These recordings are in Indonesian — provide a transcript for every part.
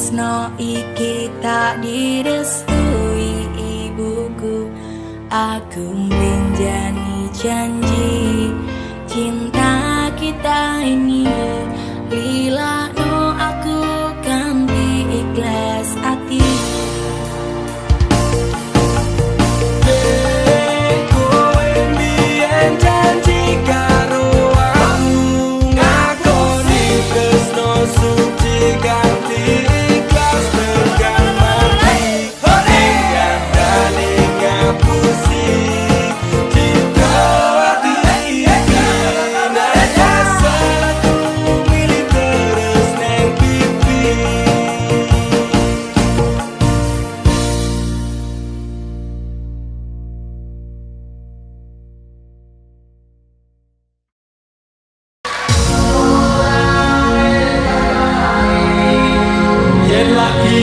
tresno iki tak direstui ibuku. Aku menjani janji cinta kita ini, lila no aku kan ikhlas hati. Kowe mbiyen janji karo aku, ngakoni tresno suci ganti ikhlas tekan mati. Ingkandane ngapusi cinta hati iki, nek salahku milih terus neng pipi. Yen lagi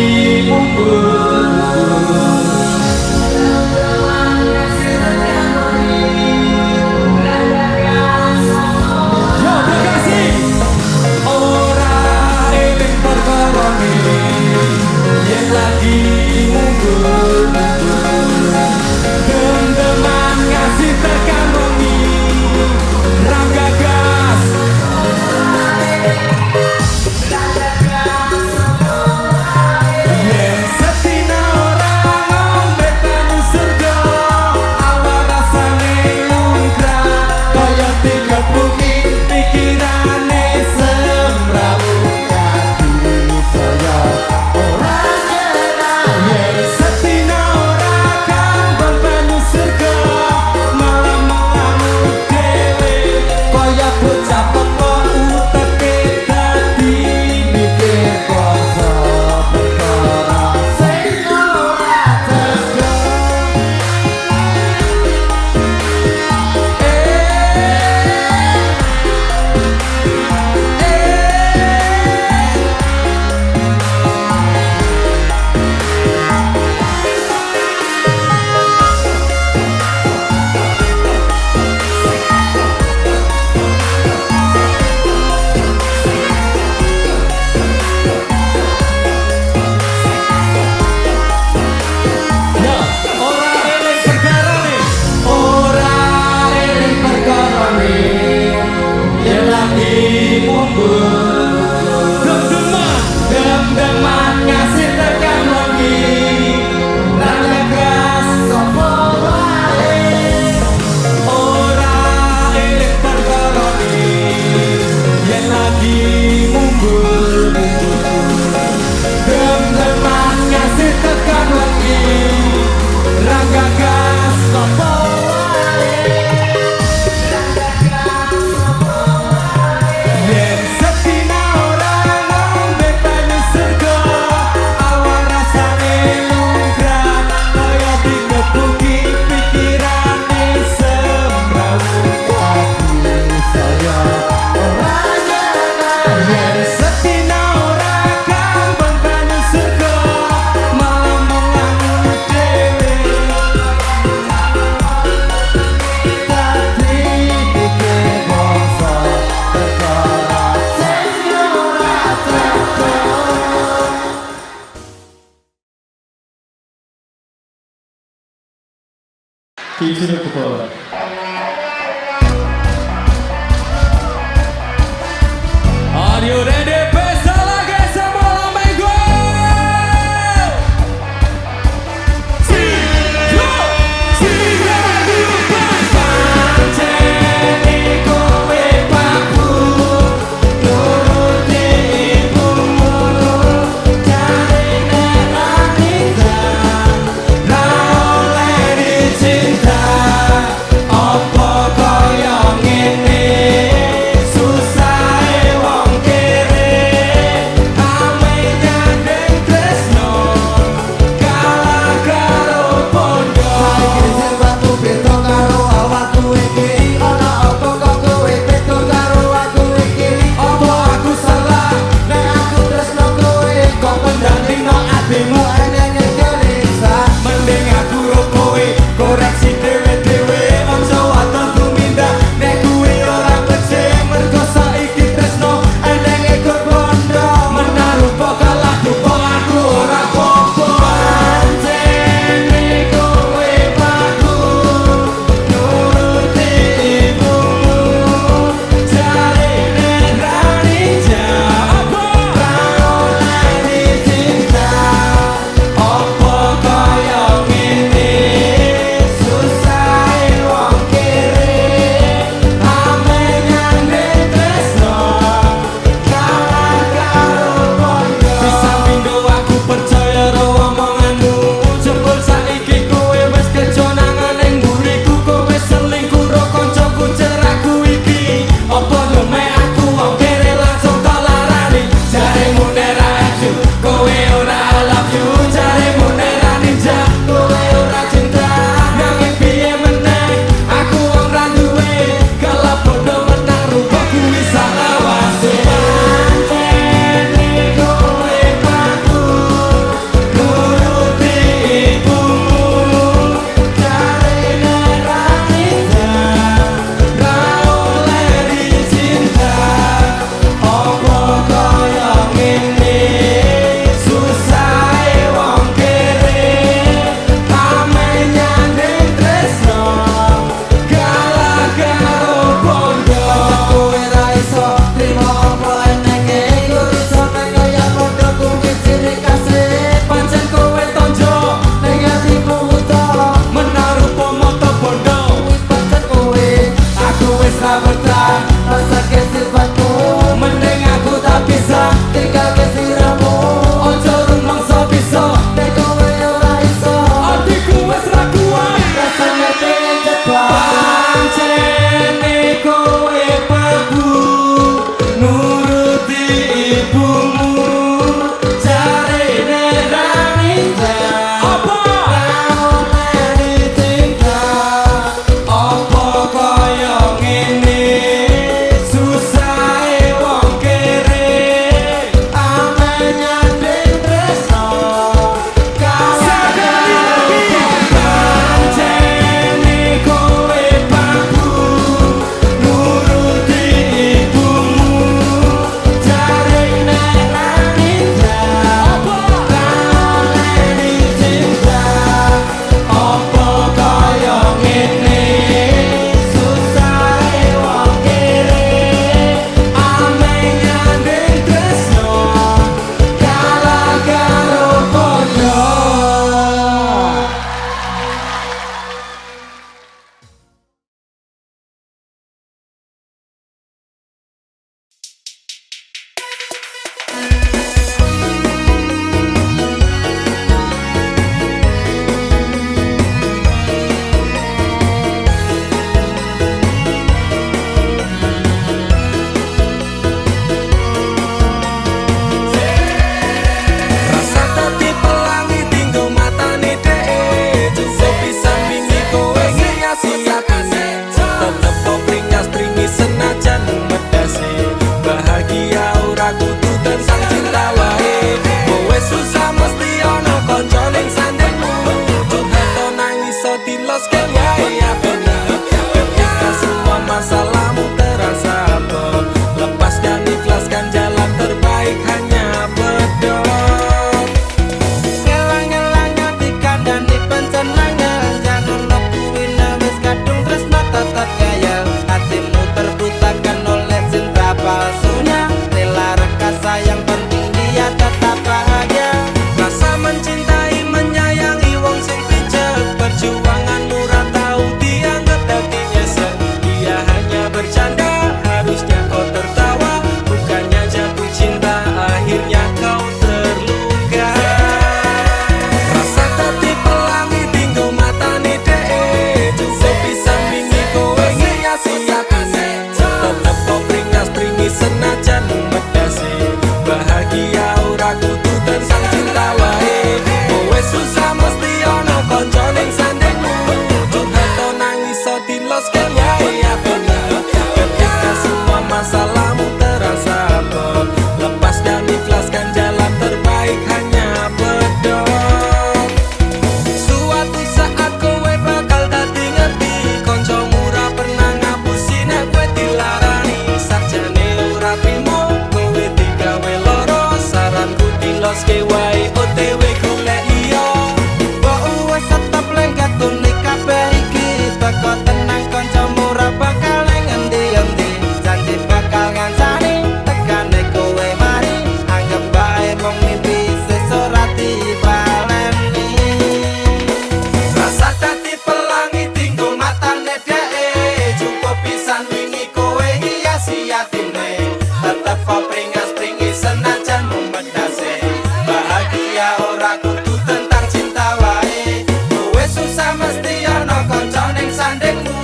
Teacher of the Are you ready? Pesta lagi semua lambeng gue. Cinta wae OTW golek liya. Mbok wis tetep lengket kuning kabeh iki teko tenang kancamu ora bakal ngendi-endi. Janji bakal ngancani tekane kowe mari anggap bae mung mimpi sesuk ora dibaleni. Rasa dadi pelangi tinggo matane dheke cukup pisan wingi kowe hiasi atine. Tetep kok pringas-pringi senajan membedase. Bahagia ora kudu tentang cinta wae. Kowe susah mesti ana kanca ning sandingmu.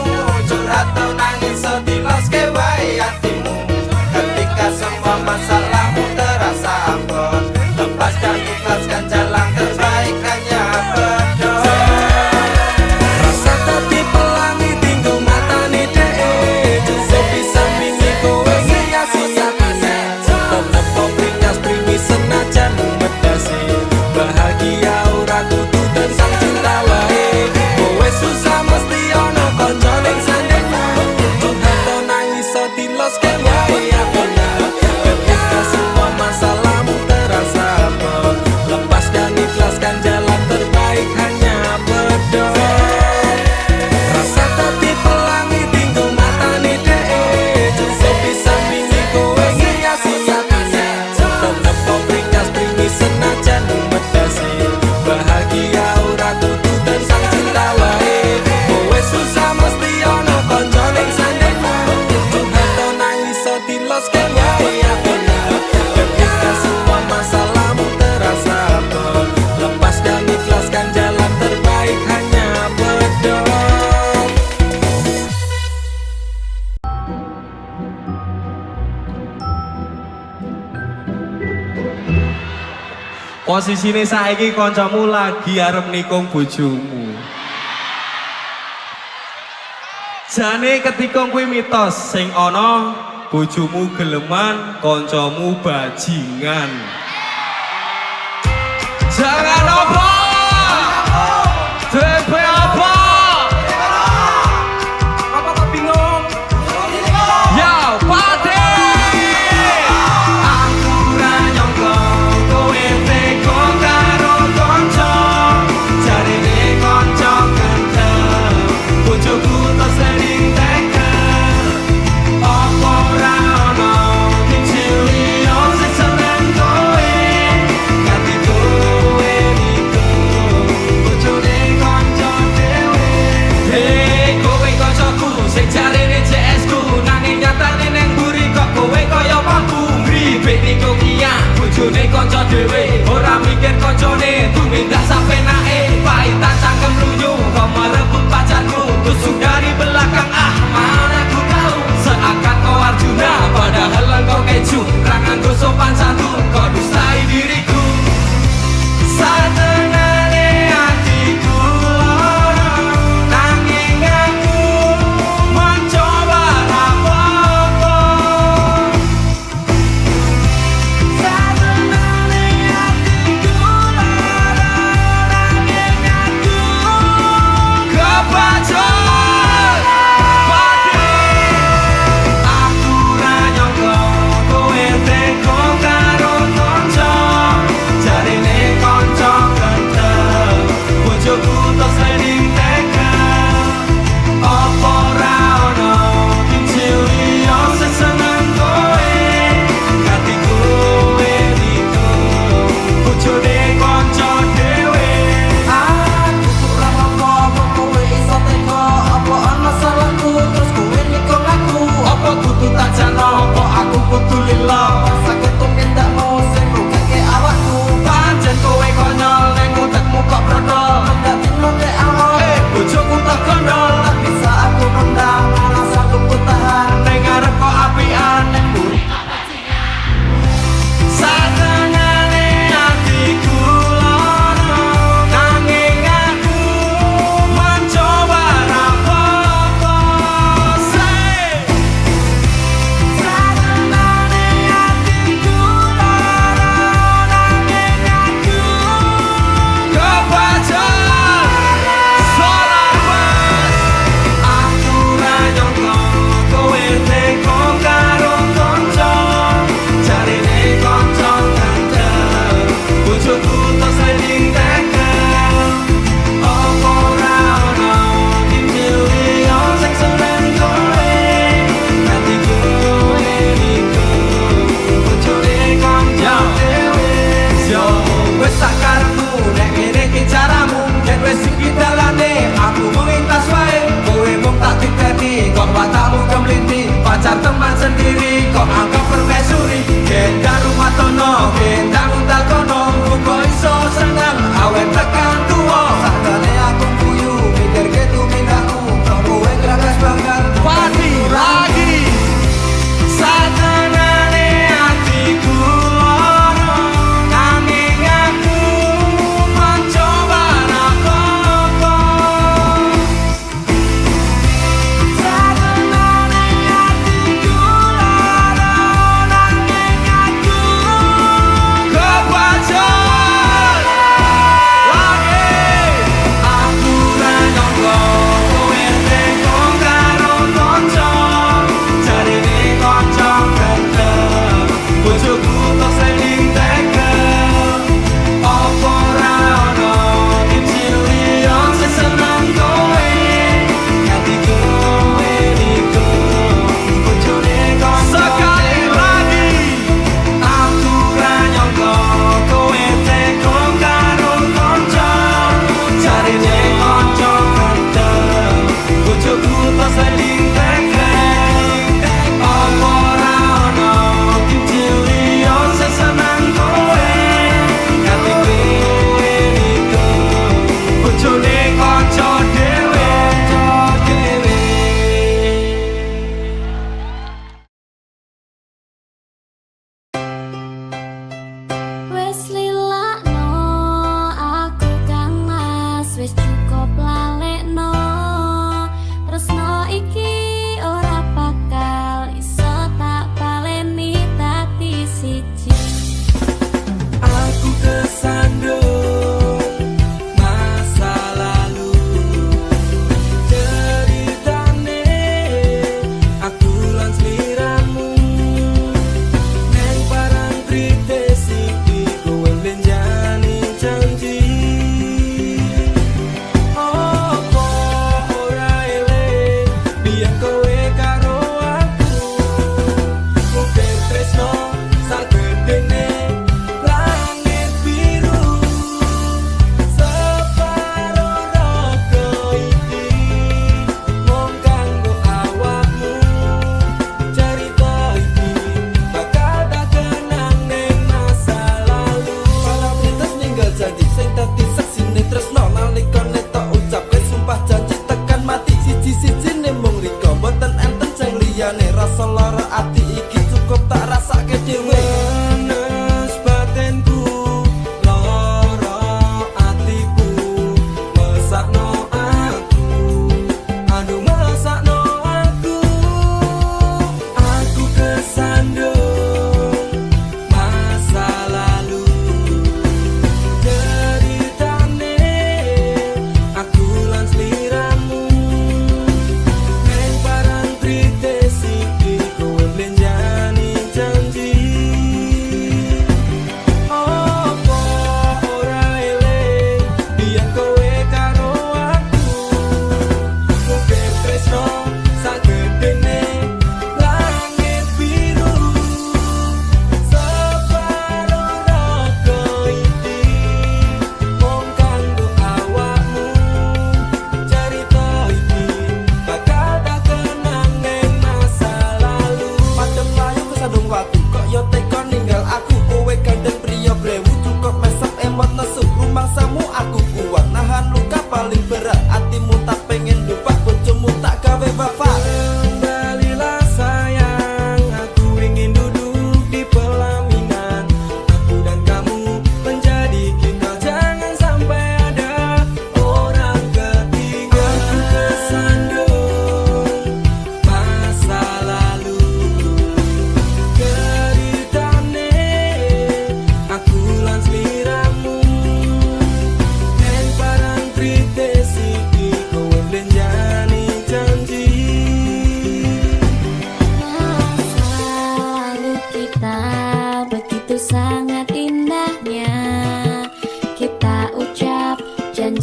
Curhat tau nangis so diloske wae hatimu. Ketika semua masalahmu terasa abot, lepas dan ikhlaskan jalan terbaik hanya berdoa. Rasa dadi pelangi tinggo matane dheke cukup pisan wingi kowe hiasi atine. Tetep kok pringas-pringi senajan medase. Bahagia ora kudu tentang cinta wae. Kowe susah mesti ana kanca ning sandingmu. Curhat tau nangis so diloske wae hatimu. Ketika semua masalahmu terasa abot, lepas dan ikhlaskan jalan terbaik hanya berdoa. Rasa dadi pelangi tinggo matane dheke cukup pisan wingi kowe hiasi atine. Tetep kok pringas-pringi senajan medase. Bahagia ora kudu tentang cinta wae. Kowe susah mesti ana kanca ning sandingmu. Curhat tau nangis so diloske wae hatimu. Ketika semua masalahmu terasa abot, lepas dan ikhlaskan jalan terbaik hanya berdoa. Posisine saiki kancamu lagi arep nikung bojomu. Jane ketika kuwi mitos sing ana bojomu geleman, kancamu bajingan. Jangan apa? DP apa? Apa kok bingung? Ya, Pati! Aku ora nyangka kowe tega karo kanca. Jarine kanca gendeng, bojoku to sering tega. Apa ora ono sing liya sing seneng kowe?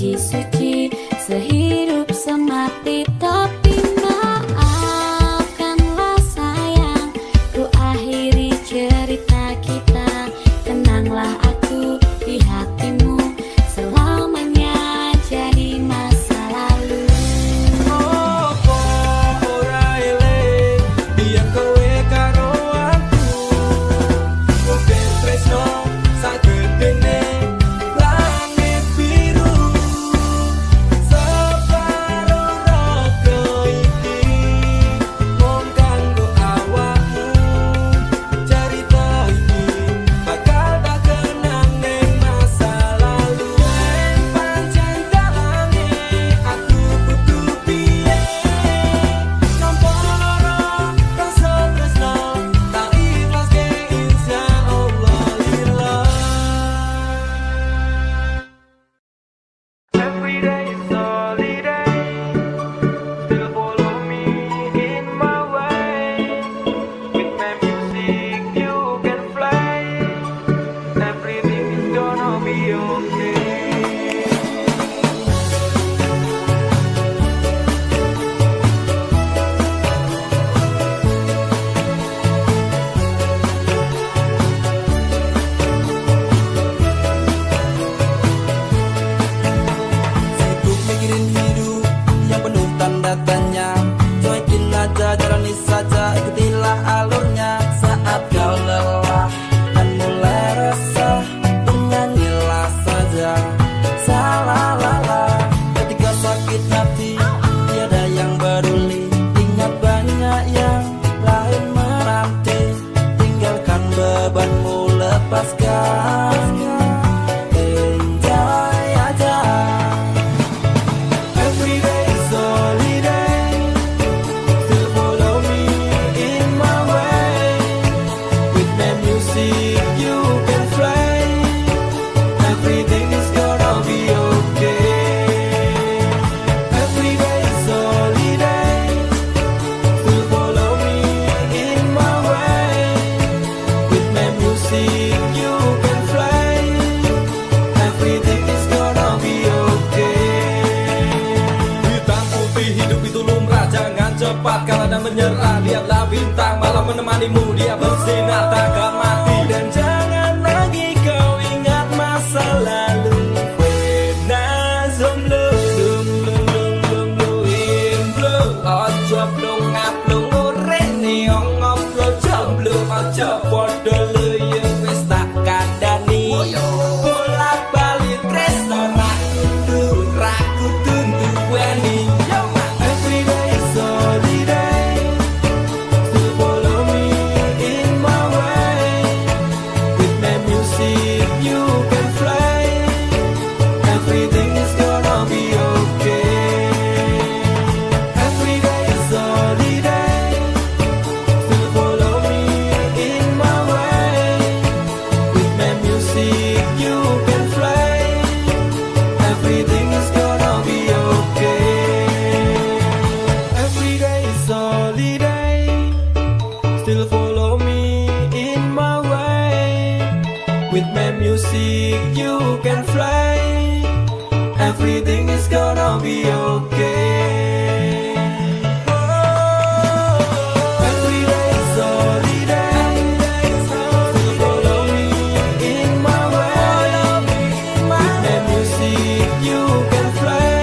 janji suci sehidup semati. Tapi maafkanlah sayang, ku akhiri cerita kita. Tenanglah aku di hatimu, selamanya jadi masa lalu. Apa ora eling biyen kowe karo aku, mungkin tresno sagedene langit biru. Separuh raga iki mung kanggo awakmu, cerita iki bakal tak kenang ning masa lalu. Pancen dalange aku kudu piye, nampa lara rasa tresno tak ikhlaske insyaallah lillah. Every day is holiday, still follow me in my way. With my music you can fly, everything is gonna be okay. Sibuk mikirin hidup yang penuh tanda tanya, cuekin aja, jalani saja, ikutilah alurnya. Saat kau lelah dan mulai resah, bernyanyilah saja salah lala. Ketika sakit hati tiada yang peduli, ingat banyak yang lain menanti. Tinggalkan bebanmu, lepaskan, enjoy aja. Every day is holiday, still follow me in my way. With my music you can fly, everything is gonna be okay. Every day is holiday, still follow me in my way. With my music you can fly, everything is gonna be okay. Hitam putih hidup itu lumrah, jangan cepat kalah dan menyerah. Lihatlah bintang malam menemanimu, dia bersinar takkan mati. Dan jangan lagi kau ingat masa lalu. Wena zomblo, ojo blung ngablung urip neong ngoplo jomblo. Ojo podo luyu wis tak kandani, bolak balik tresno ra kudu duweni. Every day is holiday, still follow me in my way. With my music you can fly, everything is gonna be okay. Every day is holiday, still follow me in my way. With my music you can fly, everything is gonna be okay. Every day is holiday, still follow me in my way. With my music you can fly, everything is gonna be okay. Every day is holiday, still follow me in my way. With my music you can fly,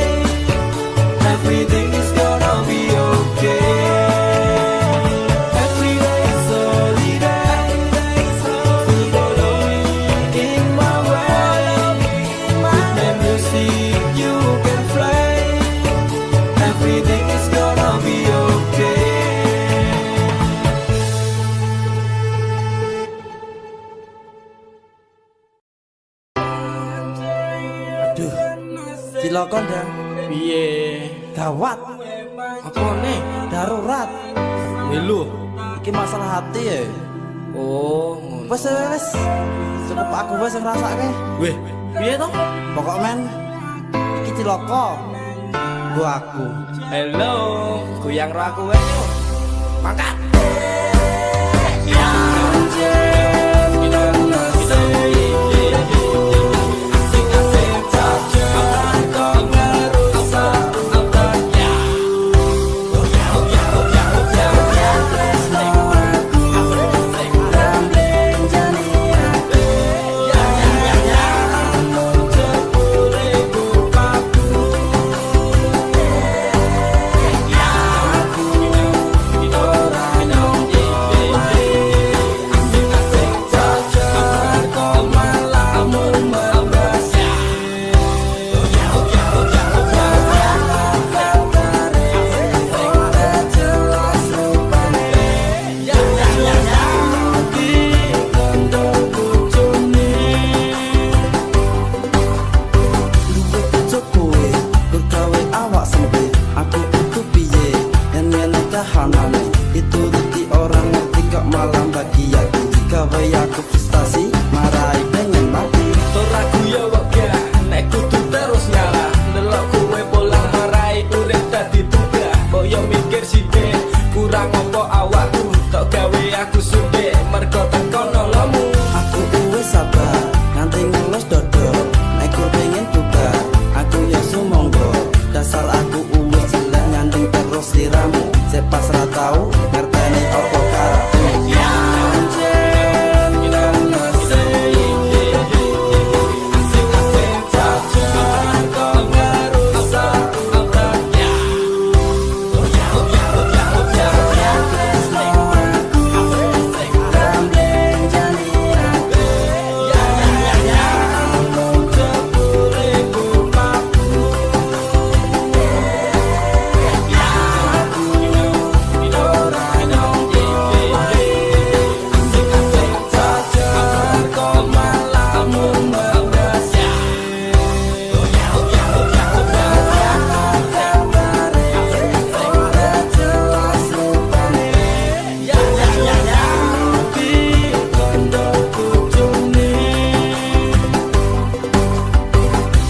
everything is gonna be okay. Every day is holiday, still follow me in my way. With my music you can fly, everything is gonna be okay. Aduh, cilokon dah. Piye? Gawat. Apa nih? Darurat. Lu. Iki masalah hati ya. Oh, ngono. Wes. Cukup aku wes ngrasake. Weh, piye toh? Pokok men iki ciloko. Gua aku. Hello, goyang ro aku wae. Mangkat. Asik-asik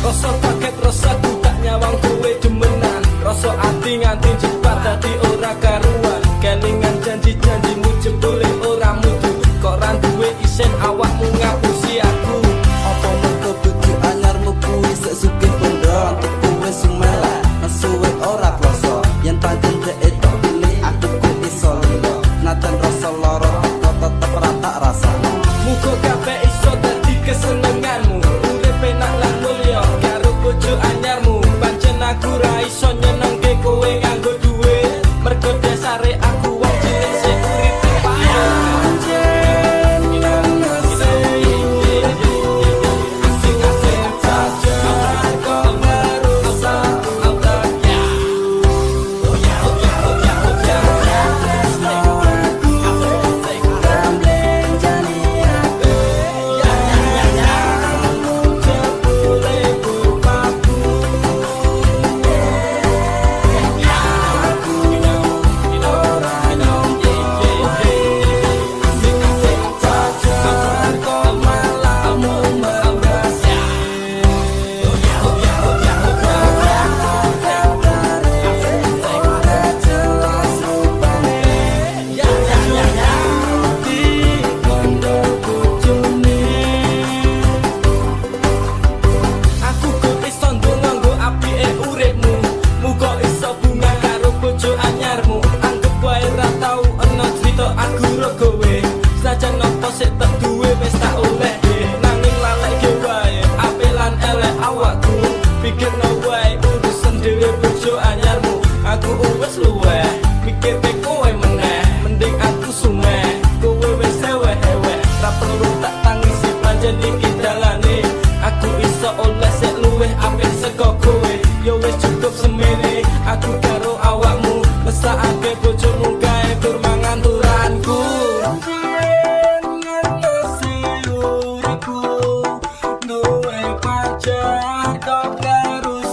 Rasa kaget rasa ku tak nyawang kowe demenan. Rasa ati nganti cepat dadi ora karuan. Kelingan janji-janjimu jebule ora mutu. Kok ra duwe isen awakmu ngapusi aku. Apa mergo bojo anyarmu kuwi sesugih bondo tuku wis sumelek suwe ora kloso yen pancen dhek tok pilih aku ku iso lilo naten rasa lara kok tetep rata rasane Muga kabeh iso dadi kesenenganmu. Urip enak lan mulya karo bojo anyarmu. Pancen aku ra iso nyenengke kowe nganggo duwe. Mergo dasare aku wong cilik sing uripe payah. Pikir no way, urusan dhewe bojo anyarmu. Aku wis luweh, mikir kowe meneh. Mending aku sumeh, kowe wis hewe-hewe. Ra perlu tak tangisi pancen iki dalane. Aku iso oleh sik luweh apik saka kowe. Yo wis cukup semene, aku karo awakmu. Mesakake bojomu gawe tur mangan turanku. Duwe pacar kok karo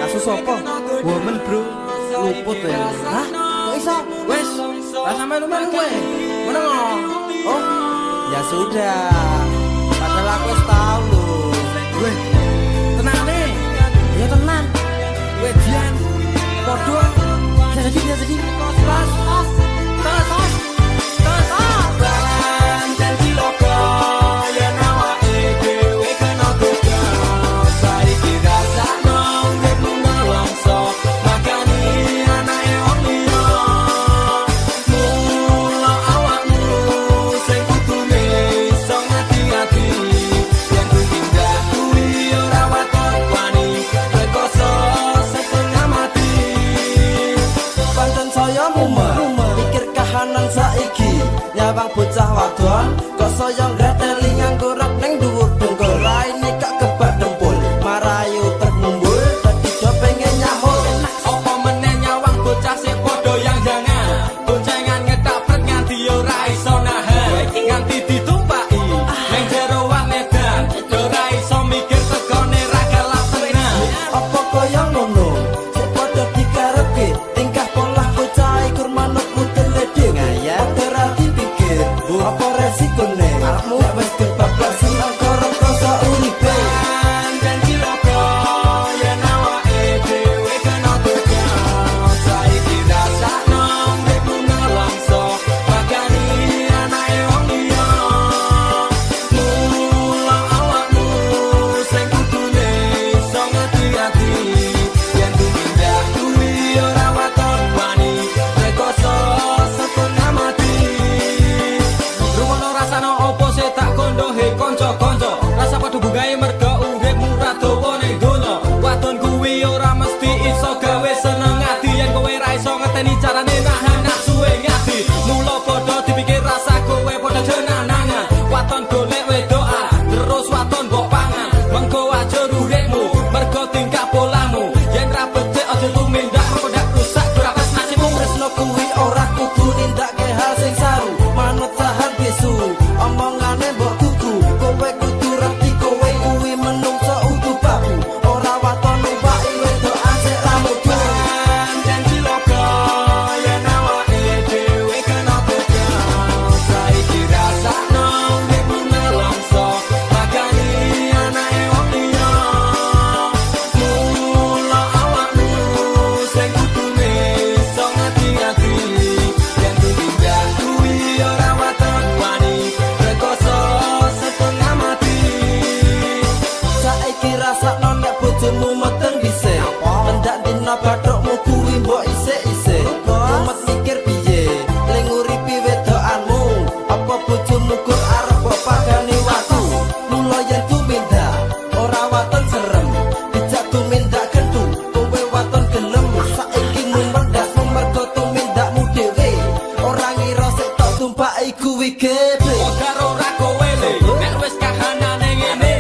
Kasus apa? Woman bro. Luput ya. Hah? Kok iso? Wes, lah sampe melu kowe. Ngono kok. Oh, Ya sudah. Padahal aku wis tahu lho. weh. Tenane. Ya tenan. Weh Dian. Padha. Bisa jadi. Pas. Tas. Janji loko yen awake dhewe kena goda. Saiki rasakno uripmu nelongso. Makani anake wong liya. Mula awakmu sing kudune iso ngati-ati. Yen tindak kuwi ora waton wani. Rekoso setengah mati. Pancen saya mumet mikir kahanan saiki nyawang bocah wadon kok saya ngreteli nganggo rok ning dhuwur dengkul raine kak kebak dempul marayu termumbul dadi do pengen nyahul Apa meneh nyawang bocah sing padha yang jangan boncengan ngetapret nganti ora iso nahan nganti ditumpaki ning jero wanedan ora iso mikir tegone ra kelap tenan apa kaya ngono sik padha dikarepke tingkah pola bocah ikur manut mutelede ngaya ora dipikir apa resikone arepmu wis kebablasan angkara rasa uripe janji loko yen awake dhewe kena goda saiki rasakno uripmu nelongso makani anake wong liya mula awakmu sing kudune iso ngati-ati yen tumindak kuwi ora waton wani rekoso setengah mati rumono rasano opo sik tak kondhohe kanca-kanca rasa padha bungae merga uripmu ra dawa ning donya wadon kuwi ora mesti iso gawe seneng ati yen kowe ra iso ngeteni carane nahan nafsuwe ngati mula padha dipikir rasa kowe padha jenengan waton golek wedokan terus waton mbok pangan mengko aja uripmu merga tingkah polamu yen ra becik aja tumindak mendak rusak ora pas nasibmu tresno kuwi ora kudu nindakake hal sing saru manut sahan bisu omongane mbok kudu kowe kudu reti kowe kuwi menungso utuh babu ora waton numpaki wedokan sik ramudu janji loko yen awake dhewe kena goda saiki rasakno uripmu nelongso makani anake wong liya mula awakmu sing kudune iso ngati-ati yen tumindak kuwi ora waton wani rekoso setengah mati saiki rasakno nek bojomu meteng dhisik pendak dina bathukmu kuwi mbok isik-isik mumet mikir piye ling nguripi wedokanmu apa bojomu gur arep mbok pagani waktu mula yen tumindak ora waton serem dijak tumindak kentu kowe waton gelem saiki mendas mergo tumindakmu dhewe ora ngira sik tok tumpaki kuwi gede karo ora kowe le nek wis kahanane ngene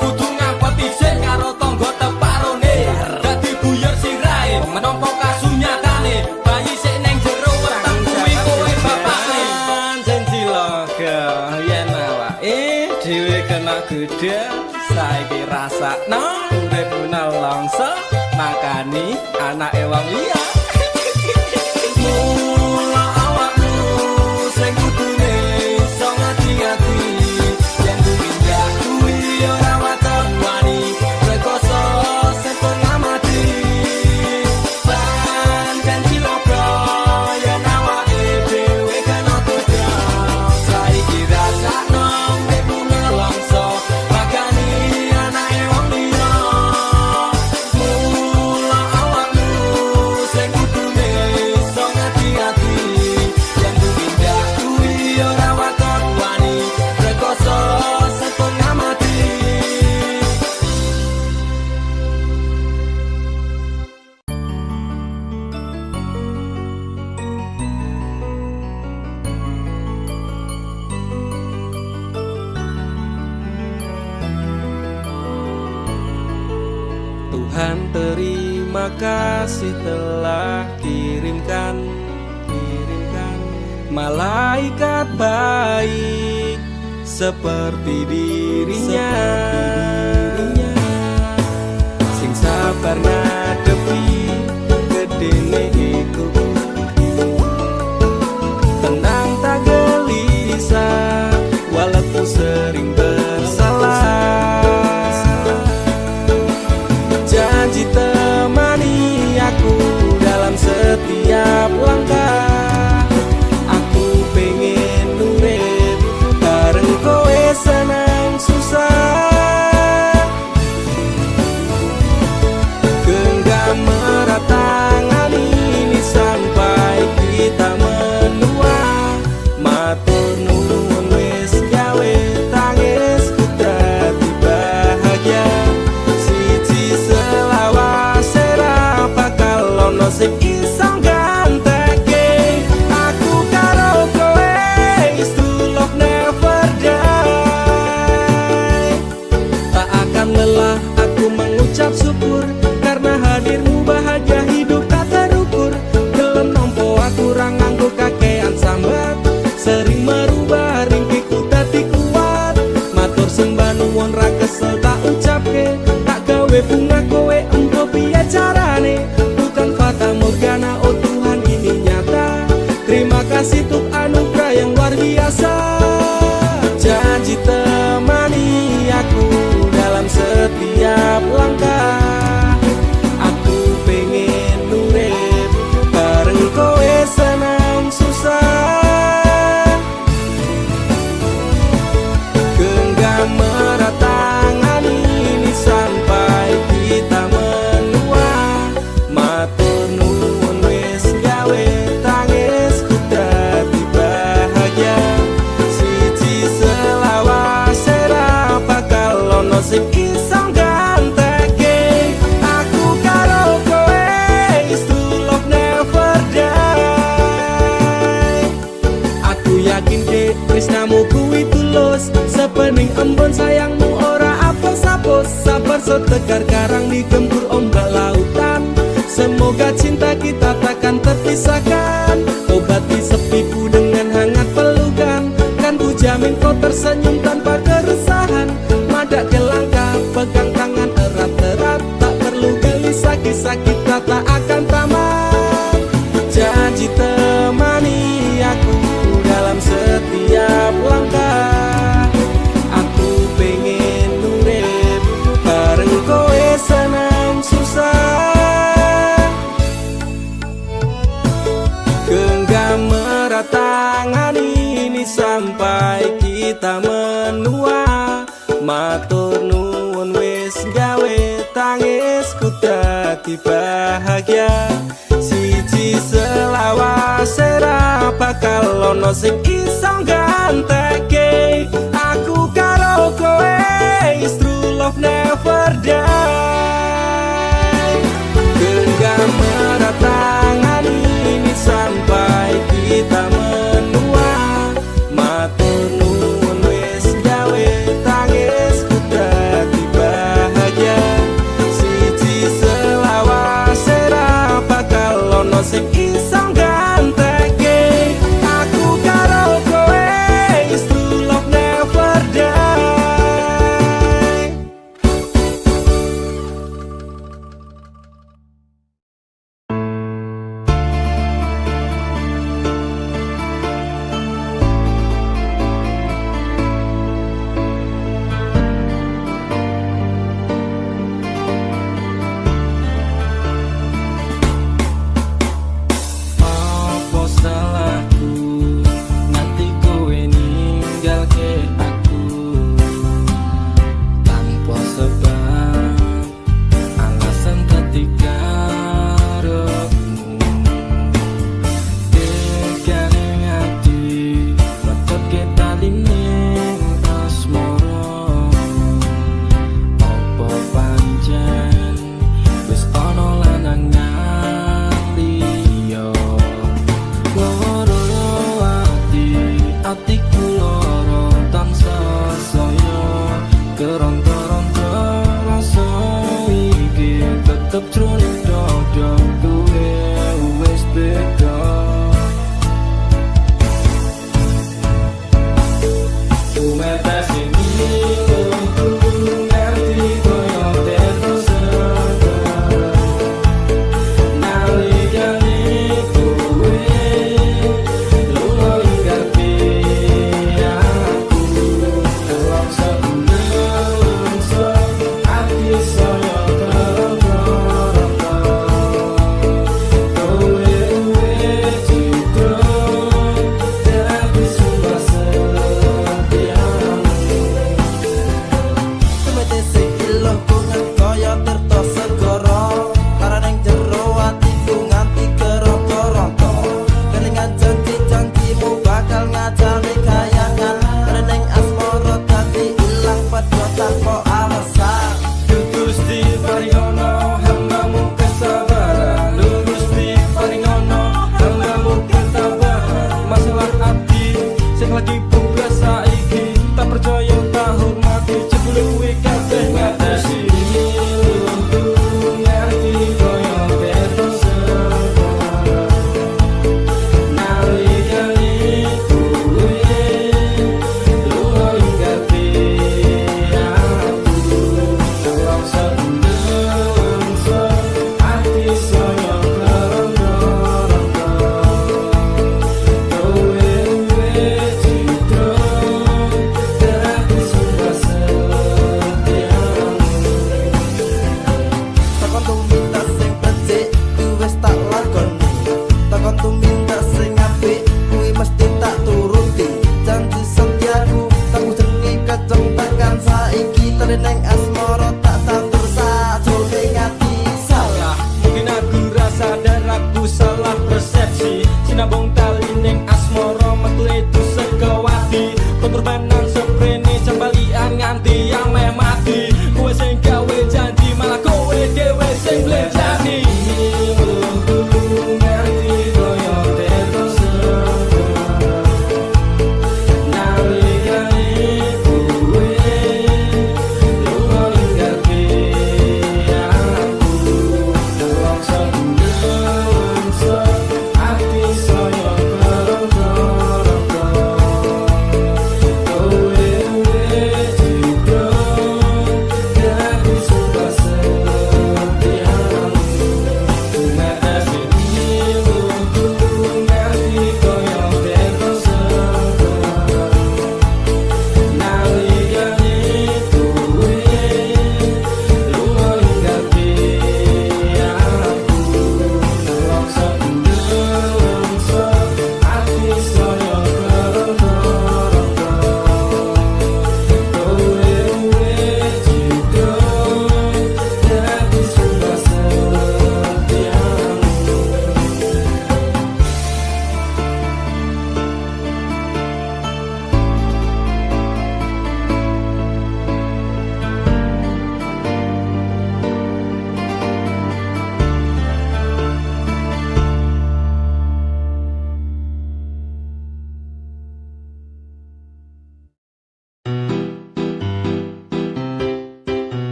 kudu ngapet isih karo tangga teparone dadi buyer sirahe menapa kasunyatane bayi sik ning jero weteng kuwi kowe bapakne janji loga yen awake dhewe kena gedhe saiki rasakno uripmu nelongso makani anake wong liya mula awakmu sing kudune iso ngati-ati yen tumindak kuwi ora waton wani rekoso setengah mati janji loko yen awake dhewe kena goda saiki rasakno uripmu nelongso makani anake wong liya mula awakmu sing kudune iso ngati-ati yen tumindak kuwi ora waton wani rekoso setengah mati Tuhan terima kasih telah kirimkan malaikat baik seperti dirinya sing sabar ngadep setegar karang digempur ombak lautan. Semoga cinta kita takkan terpisahkan. Obati sepiku dengan hangat pelukan. Kan ku jamin kau tersenyum tanpa keresahan. Madak ke langkah, pegang tangan erat-erat. Tak perlu gelisah, kisah kita tak akan tamat. Janji temani aku dalam setiap langkah. Aku pengen urip bareng kowe senang susah. Genggam erat tangan ini sampai kita menua. Matur nuwun wis gawe tangisku dadi bahagia. Siji selawas ora bakal ono sing iso gantekake. Aku karo kowe is true love never die. Genggam erat tangan ini sampai kita menua. Matur nuwun wis gawe tangisku dadi bahagia. Siji selawas ora bakal ono sing iso gantekake. Aku karo kowe is true love never die. Apa salahku nanti kowe ninggalke aku tanpa sebab alasan ketika rohmu tegane ati metotke talining asmara. Apa pancen wis ana lanangan liya. Loro atiku loro tansah saya keronta-ronta rasa iki tetep jroning dada kowe wis beda. Umetas ini ngerti koyo terus nalikane kowe lunga ingkarpi aku dalam sebulan hati saya terang-terang. Kowe citra dadi sumpah setiamu. Semete sing iloh kunget kaya tirta segara. Karaning jero atiku nganti keronta-ronta. Kelingan janji-janjimu bakal ngajari kayangan. Kening asmara dadi ilang padha tanpa alasan. Gusti paringono hambamu kesabaran. Gusti paringono hambamu ketabahan. Masalah ati sing lagi buka saiki tak percaya tak hormati jebule kuwi kabeh ngatasi. Ngerti koyo terus nalikane kowe lunga ingkarpi aku dalam sebulan hati saya keronta-ronta. Kowe citra dadi sumpah setiamu. Takon tumindak sing becik kuwi wis tak lakoni. Takon tumindak sing apik kuwi mesti tak turuti. Janji setiaku tak jenenge keceng tekan saiki tereneng asmara tak tandur sajroning ati salah. Mungkin aku rasa dan aku salah persepsi. Sinabung tali ning asmara metu itu sekawati. Pengorbanan seprene jembalian nganti yang meh mati. Kowe sing gawe janji malah kowe dhewe sing blenjani. Ngerti koyo terus nalikane kowe lunga ingkarpi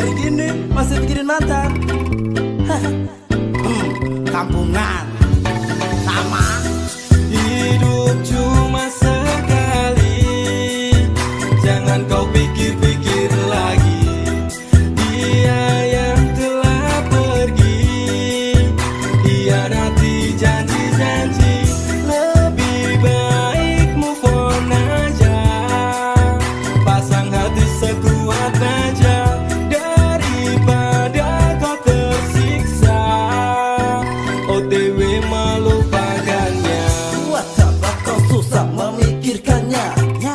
Hari gini masih mikirin mantan. Kampungan sama. Hidup cuma sekali, jangan kau pikir-pikir lagi. Dia yang telah pergi, hianati janji-janji. Lebih baik move on aja, pasang hati sekuat baja, daripada kau tersiksa OTW melupakannya. Buat apa kau susah memikirkannya?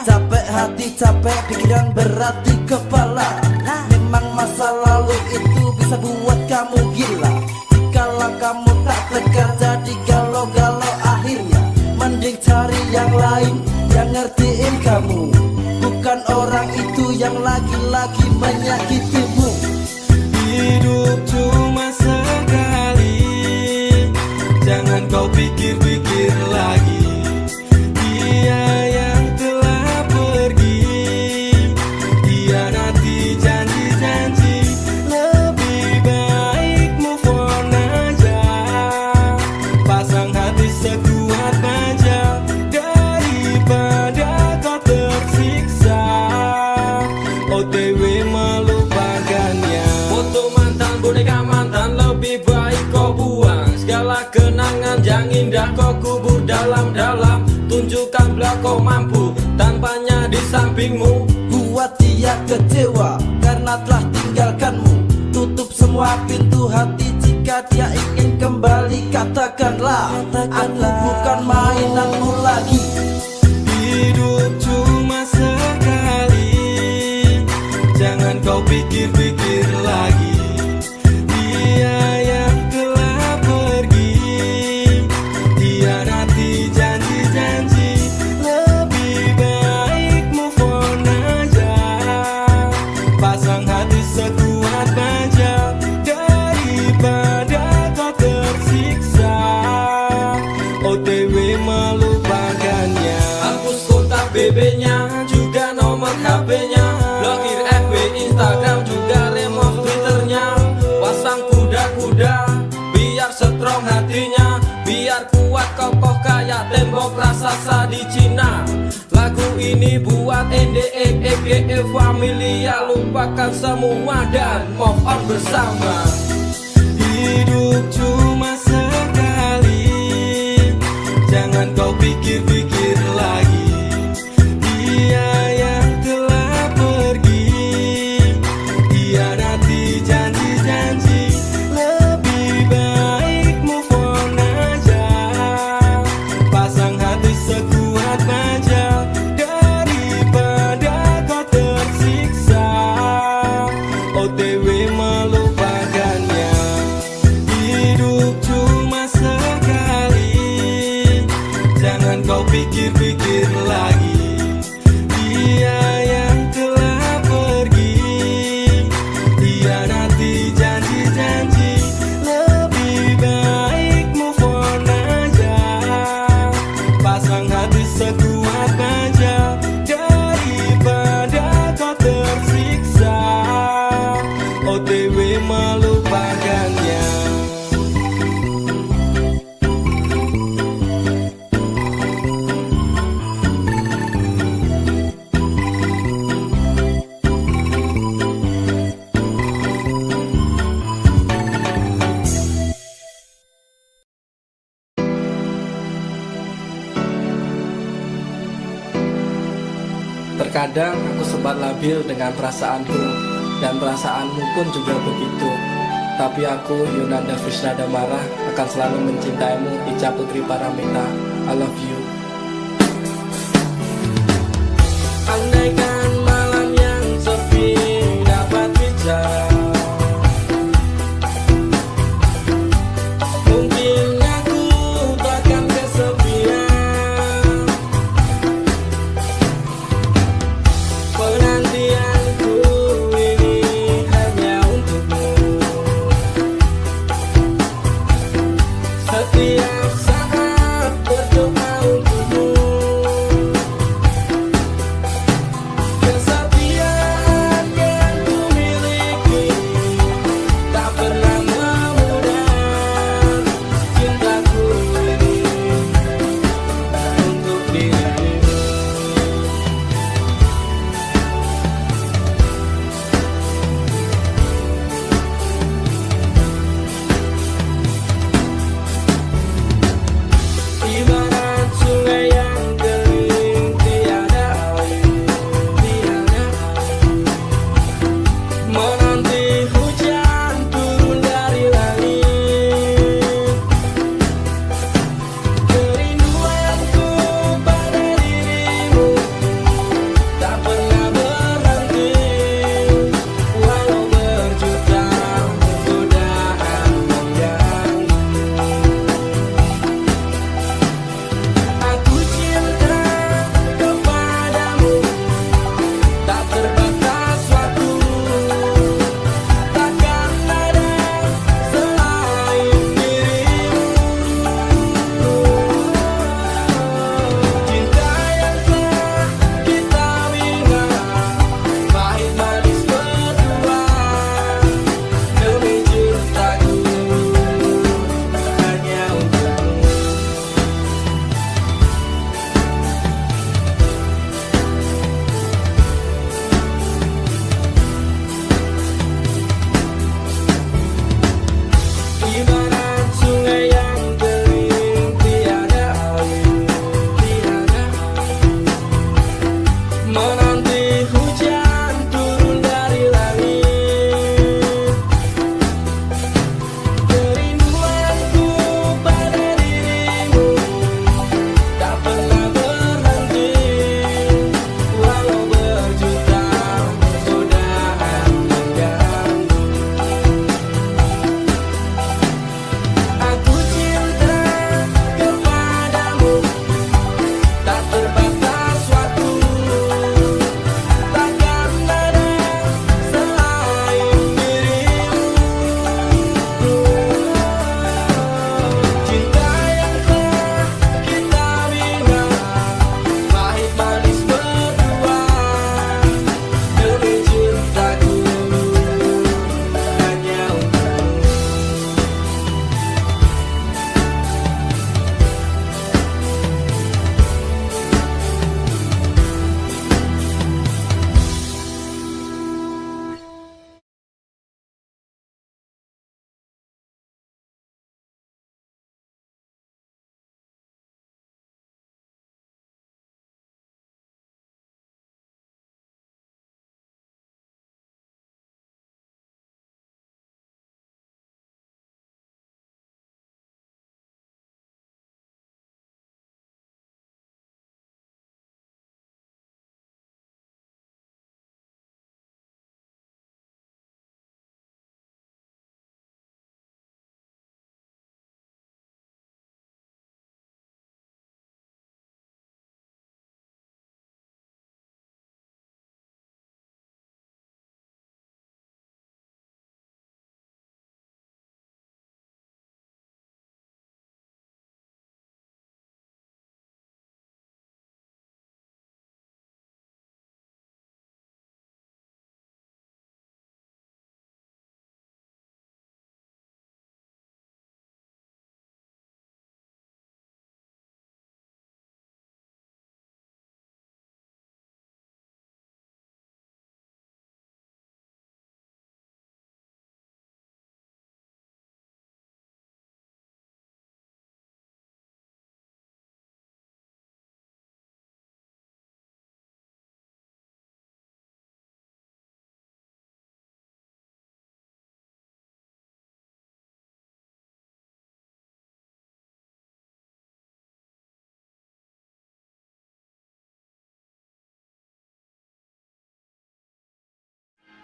Capek hati, capek pikiran, berat di kepala. Memang masa lalu itu bisa buat kamu gila. Jikalau kamu tak tegar jadi galau-galau akhirnya, mending cari yang lain yang ngertiin kamu, bukan orang itu yang lagi-lagi menyakitimu. Hidup cuma sekali, jangan kau pikir-pikir lagi. Dia yang telah pergi, hianati janji-janji. Lebih baik move on aja, pasang hati sekuat baja, daripada kau tersiksa OTW melupakannya. Foto mantan, boneka mantan, lebih baik kau buang. Segala kenangan yang indah kau kubur dalam-dalam. Tunjukkan bila kau mampu, tanpanya di sampingmu. Buat dia kecewa karena telah tinggalkanmu. Tutup semua pintu hati jika dia ingin kembali. Katakanlah, aku bukan mainanmu lagi. Hidup cuma sekali, jangan kau pikir-pikir lagi. Dia yang telah pergi, hianati janji-janji. Lebih baik move on aja, pasang hati sekuat baja, daripada kau tersiksa OTW melupakannya. Hapus kontak BB-nya, juga nomor HP-nya. Blokir FB, Instagram, juga remove Twitter-nya. Pasang kuda-kuda, biar strong hatinya. Biar kuat kokoh kayak tembok raksasa di Cina. Lagu ini buat NDE, EGE, Familia. Lupakan semua dan move on bersama. Hidup cuma sekali, jangan kau pikir-pikir lagi. Dia yang telah pergi, hianati janji-janji. Lebih baik move on aja, pasang hati sekuat baja, daripada kau tersiksa OTW melupakannya. Hidup cuma sekali, jangan kau pikir-pikir lagi. Dia yang telah pergi, hianati janji-janji. Lebih baik move on aja, pasang hati sekuat baja, daripada kau tersiksa OTW melupakannya. Terkadang aku sempat labil dengan perasaanku, dan perasaanmu pun juga begitu. Tapi aku, Yunanda Fisnada Marah, akan selalu mencintaimu, Ica Putri Paramita. I love you. Andaikan malam yang sepi dapat bicara, mungkin aku takkan kesepian. Penantianku ini hanya untukmu. Setiap saat berdoa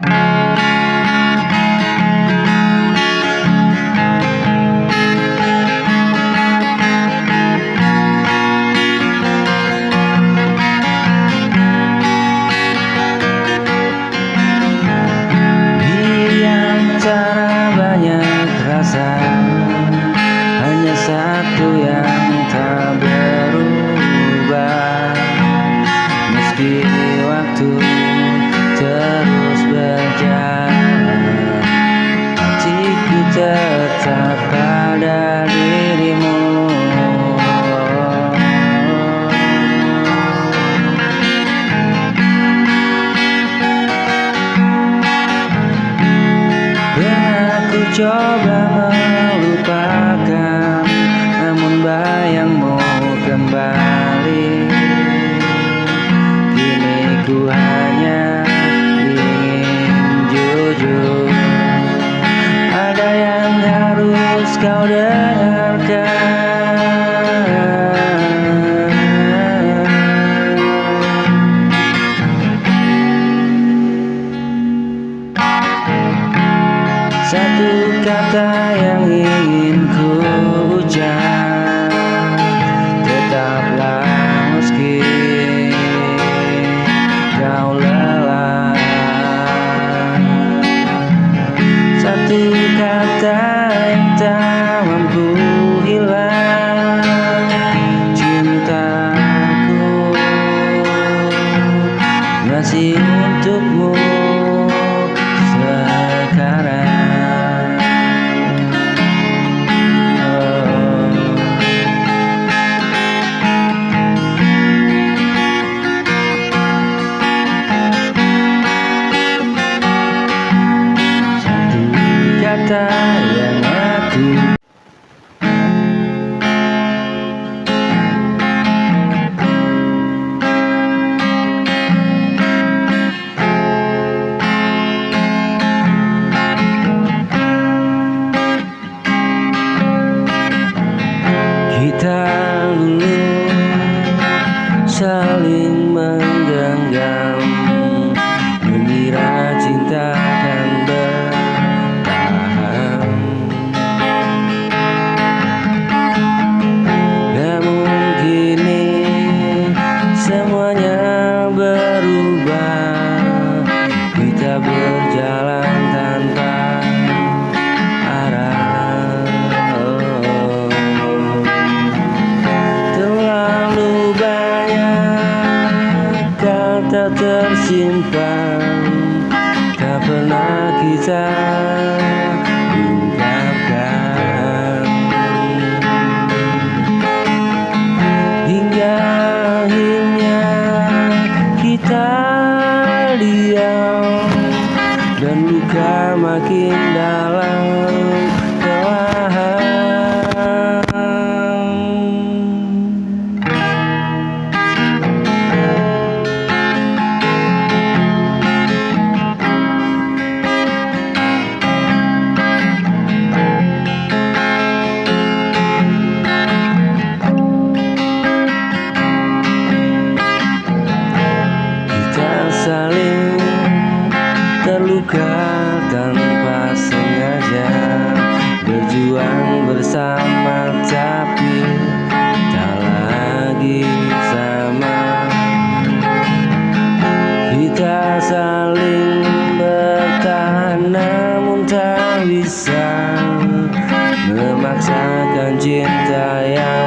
Di antara banyak rasa, hanya satu yang tak berubah. Meski waktu terus berjalan, hatiku tetap pada dirimu. Pernah ku coba melupakan, namun bayangmu kembali. Kini ku hanya ingin jujur, ada yang harus kau dengarkan. Satu kata yang ingin ku ucap, tetaplah meski kau lelah. Satu kata yang tak mampu hilang, cintaku masih untukmu sekarang. Satu kata yang aku kita dulu saling menggenggam, mengira cinta akan bertahan. Namun kini semuanya berubah, kita berjalan tanpa arah. Terlalu banyak kata tersimpan, tak pernah kita ungkapkan. Hingga akhirnya kita diam, dan luka makin dalam perlahan. Kita saling terluka tanpa sengaja, berjuang bersama tapi tak lagi sama. Kita saling bertahan namun tak bisa memaksakan cinta yang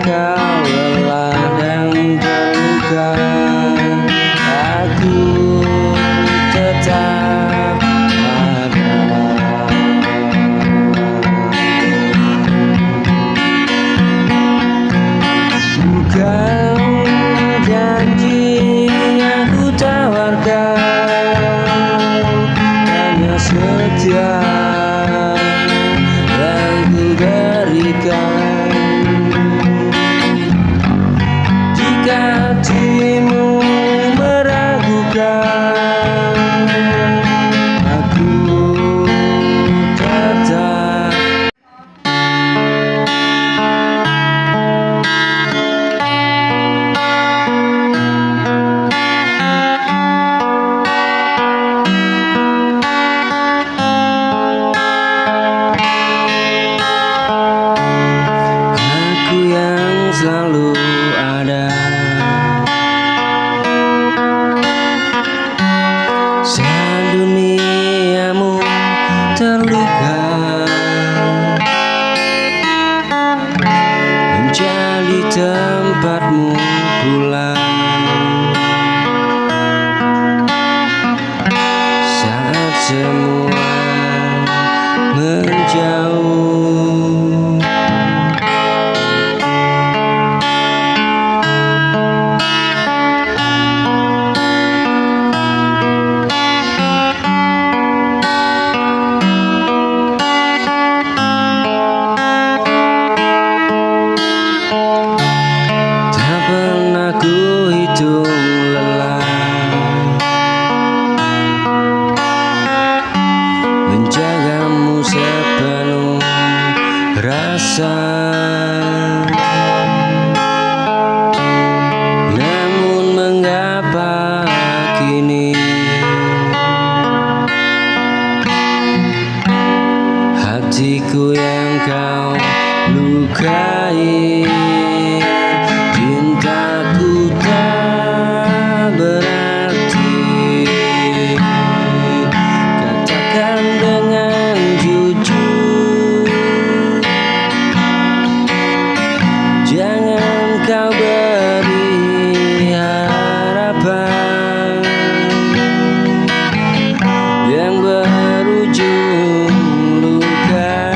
kau lelah dan terluka, aku tetap ada. Bukan janji yang ku tawarkan, hanya setia yang ku berikan. Jika hatimu meragukan, aku tetap. Aku yang selalu ada saat duniamu terluka, menjadi tempatmu pulang saat semua menjauh. Tak pernah ku hitung lelah menjagamu sepenuh rasa, namun mengapa kini hatiku yang kau lukai? Cintaku tak berarti, katakan dengan jujur. Jangan kau beri harapan yang berujung luka.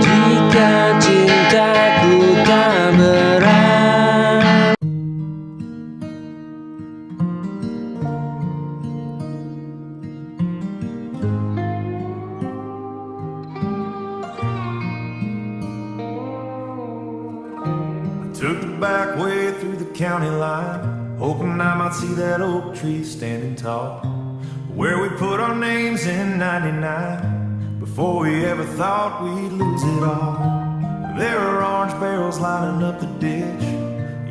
Jika cintaku tak berarti, took the back way through the county line, hoping I might see that oak tree standing tall, where we put our names in '99, before we ever thought we'd lose it all. There are orange barrels lining up the ditch,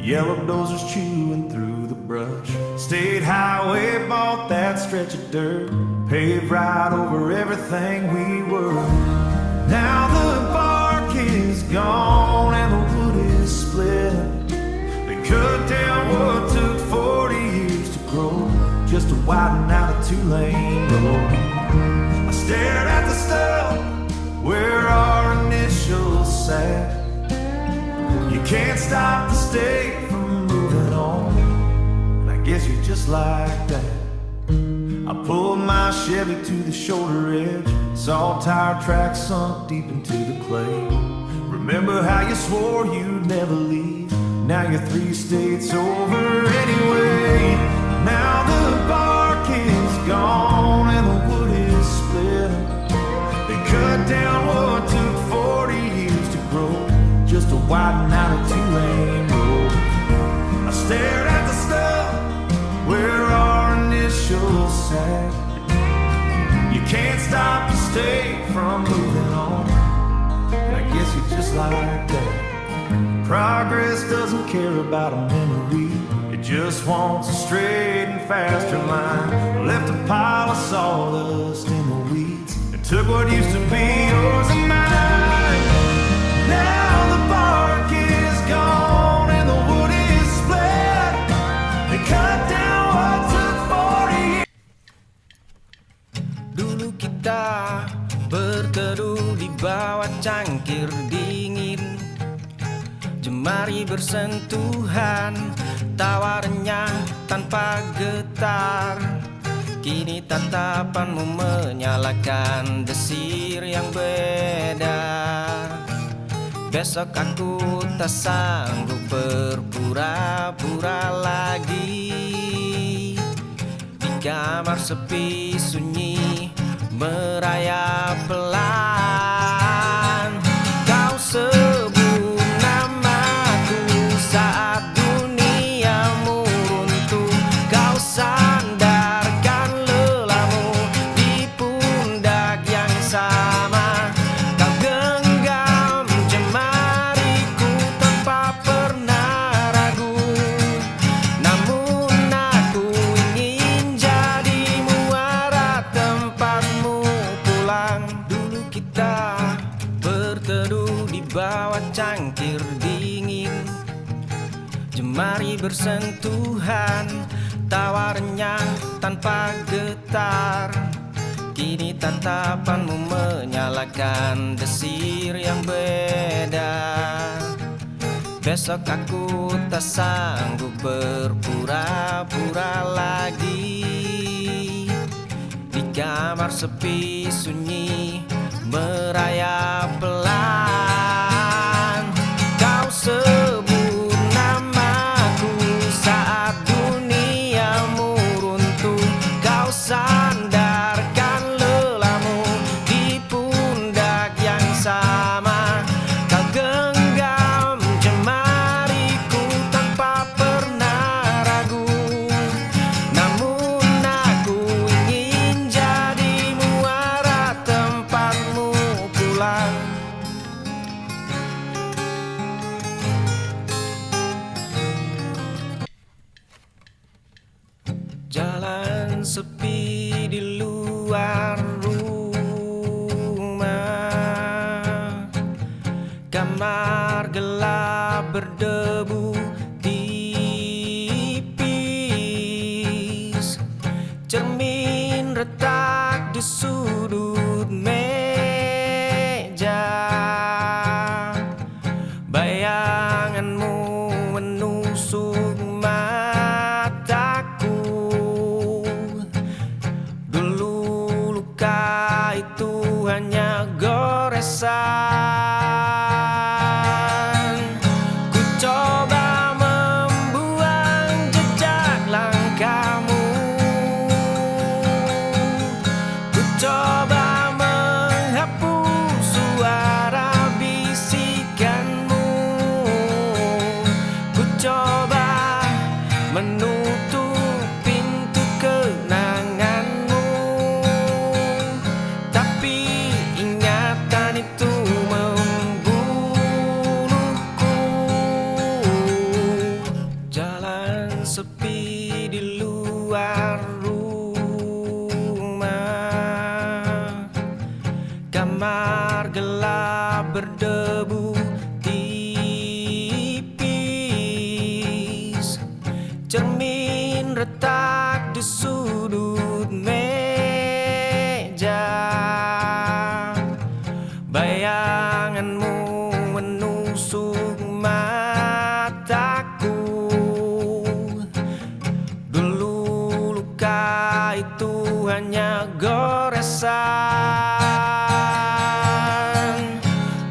yellow dozers chewing through the brush. State highway bought that stretch of dirt, paved right over everything we were. Now the bark is gone and the wood is split. They cut down what took 40 years to grow, just to widen out a two-lane road. I stared at the stub where our initials sat. You can't stop the state from moving on, and I guess you're just like that. I pulled my Chevy to the shoulder edge, saw tire tracks sunk deep into the clay. Remember how you swore you'd never leave? Now you're 3 states over anyway. Now the bark is gone and the wood is split. They cut down what took 40 years to grow, just to widen out a two-lane road. I stared at the stuff where our initials sat. You can't stop the state from moving on, I guess you're just like that. Progress doesn't care about a memory, it just wants a straight and faster line. Left a pile of sawdust in the weeds and took what used to be yours and mine. Now the bark is gone and the wood is split. They cut down what took 40 years. Dulu kita berteduh di bawah cangkir dingin. Jemari bersentuhan, tawarnya tanpa getar. Kini tatapanmu menyalakan desir yang beredar. Besok aku tak sanggup berpura-pura lagi. Di kamar sepi sunyi merayap pelan. Kau sebut namaku saat duniamu runtuh. Kau sandarkan lelamu di pundak yang sama. Kau genggam jemariku tanpa pernah ragu. Namun aku ingin jadi muara tempatmu pulang. Dulu kita berteduh di bawah cangkir dingin. Jemari bersentuhan, tawarnya tanpa getar. Kini tatapanmu menyalakan desir yang beredar. Besok aku tak sanggup berpura-pura lagi. Di kamar sepi sunyi merayap pelan. Kau sebut namaku saat duniamu runtuh. Kau sandarkan lelamu di pundak yang sama. Kau genggam jemariku tanpa pernah ragu. Namun aku ingin jadi muara tempatmu pulang. Jalan sepi di luar rumah. Kamar gelap berdebu tipis. Cermin retak di sudut meja. Bayanganmu menusuk mataku. Dulu luka itu hanya goresan. Ku coba membuang jejak langkahmu. Ku coba menghapus suara bisikanmu. Ku coba menutup pintu kenanganmu. Tapi ingatan itu membunuhku. Jalan sepi di luar rumah. Kamar gelap berdebu tipis. Cermin retak di sudut meja. Bayanganmu menusuk mataku. Dulu luka itu hanya goresan.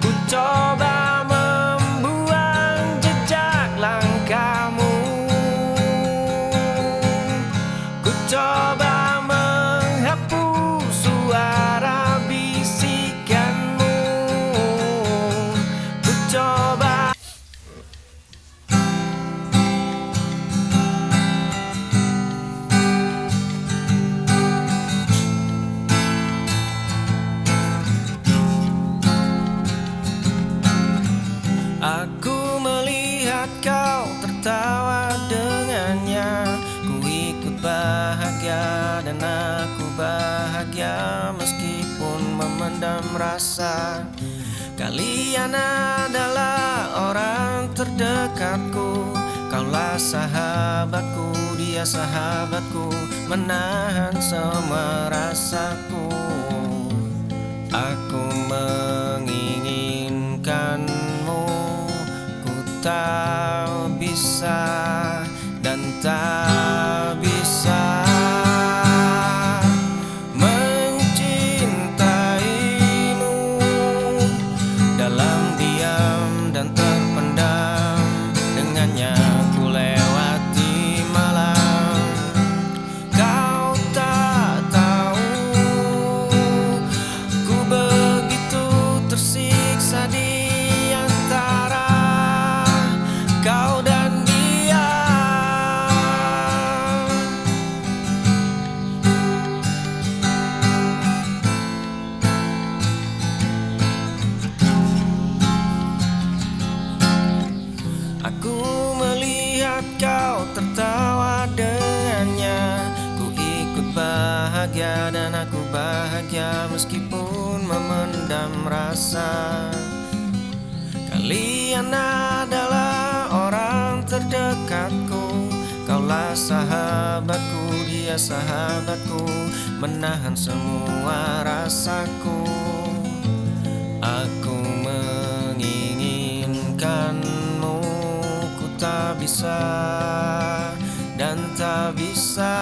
Ku coba membuang jejak langkahmu. Ku coba menghapus suara bisikanmu. Ku coba. Aku melihat kau tertawa dengannya. Ku ikut bahagia dan aku bahagia meskipun memendam rasa. Kalian adalah orang terdekatku. Kaulah sahabatku, dia sahabatku, menahan semua rasaku. Aku bisa dan tak bisa mencintaimu dalam diam dan terpendam. Dengannya ku lewati malam. Kau tak tahu ku begitu tersiksa di antara kau dan dia. Aku melihat kau tertawa dengannya. Ku ikut bahagia dan aku bahagia meskipun memendam rasa. Kalian adalah orang terdekatku. Kaulah sahabatku, dia sahabatku, menahan semua rasaku. Aku menginginkanmu, ku tak bisa dan tak bisa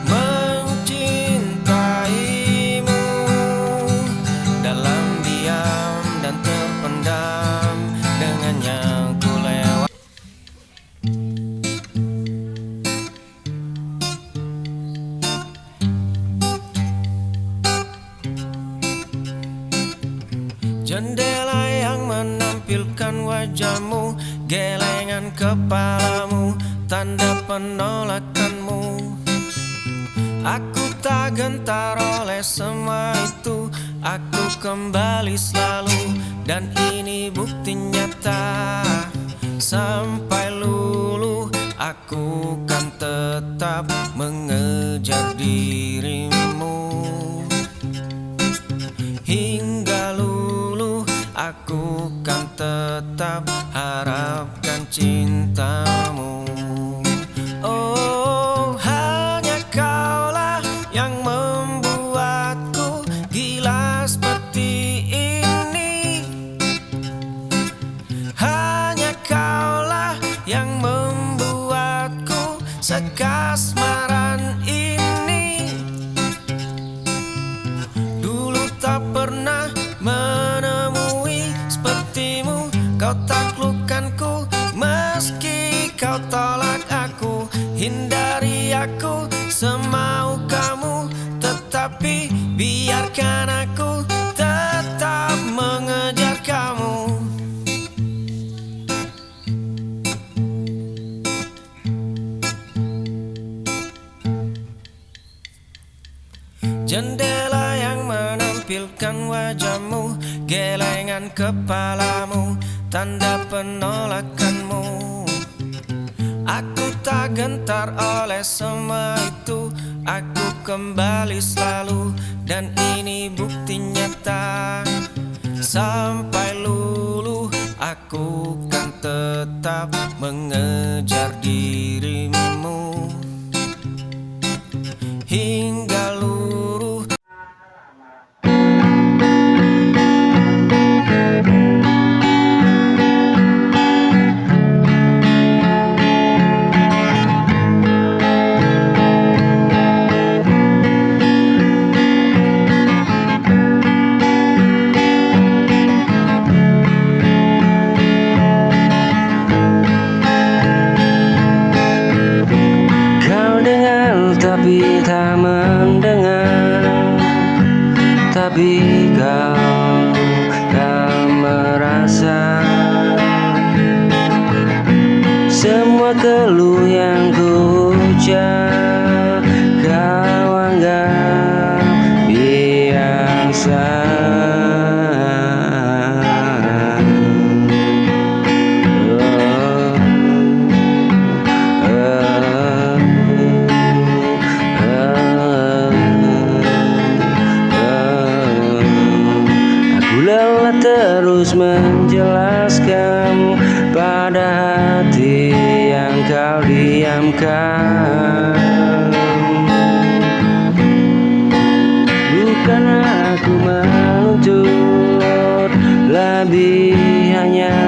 mencintaimu dalam diam dan terpendam. Dengannya ku lewat. Jendela yang menampilkan wajahmu, gelengan kepalamu, tanda penolakanmu. Aku tak gentar oleh semua itu. Aku kembali selalu dan ini bukti nyata. Sampai luluh aku kan tetap mengejar dirimu. Hingga luluh aku kan tetap harapkan cintamu. Oh, hanya kaulah yang membuatku gila seperti ini. Hanya kaulah yang membuatku sekasmaran ini. Dulu tak pernah menemui sepertimu. Kau taklukkanku meski kau tolak aku. Hindari aku semau kamu, tetapi biarkan aku tetap mengejar kamu. Jendela yang menampilkan wajahmu, gelengan kepalamu, tanda penolakanmu. Aku tak gentar oleh semua itu. Aku kembali selalu dan ini bukti nyata. Sampai luluh aku kan tetap mengejar dirimu. Hingga luruh. Kau dengar tapi tak mendengar, tapi kau tak merasa semua keluh yang ku ucap. Kau anggap biasa. Lelah terus menjelaskan pada hati yang kau diamkan. Bukan aku menuntut lebih hanya